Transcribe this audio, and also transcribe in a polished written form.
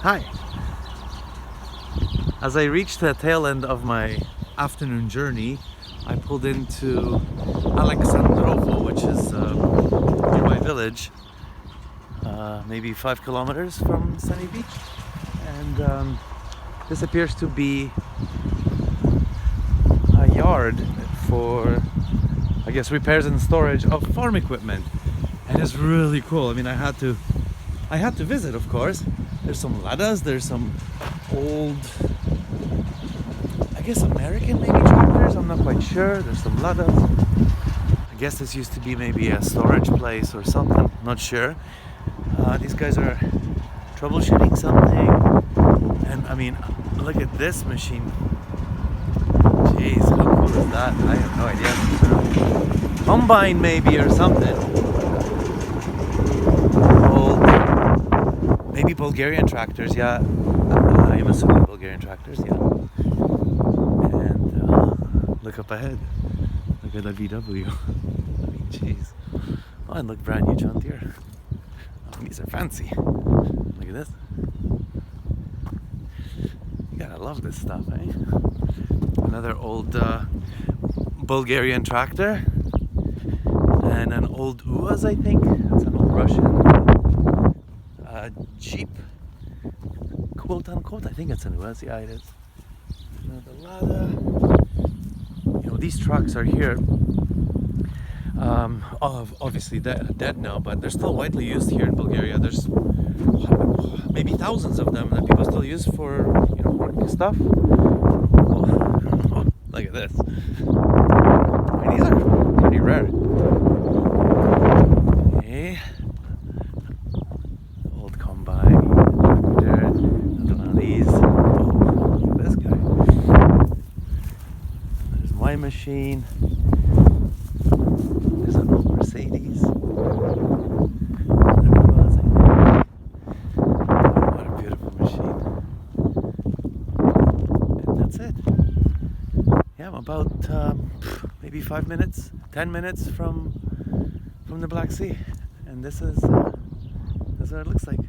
Hi! As I reached the tail end of my afternoon journey, I pulled into Alexandrovo, which is near my village, maybe 5 kilometers from Sunny Beach. And this appears to be a yard for, I guess, repairs and storage of farm equipment. And it's really cool. I mean, I had to visit, of course. There's some ladas, there's some old, I guess American maybe tractors, I'm not quite sure. There's some ladas. I guess this used to be maybe a storage place or something, not sure. These guys are troubleshooting something. And I mean, look at this machine. Jeez, how cool is that? I have no idea. Combine maybe or something. Maybe Bulgarian tractors, yeah. I'm assuming Bulgarian tractors, yeah. And look up ahead. Look at the VW. I mean, jeez. Oh, and look, brand new John Deere. Oh, these are fancy. Look at this. You gotta love this stuff, eh? Another old Bulgarian tractor. And an old UAZ, I think. That's an old Russian. Jeep, quote unquote. I think it's an UAZ. Yeah, it is. Another Lada. You know, these trucks are here. Obviously dead now, but they're still widely used here in Bulgaria. There's maybe thousands of them that people still use for, you know, work stuff. Oh, look at this. I mean, these are pretty rare. Okay. My machine. There's an old Mercedes. What a beautiful machine. And that's it. Yeah, I'm about maybe 5 minutes, 10 minutes from the Black Sea, and this is what it looks like.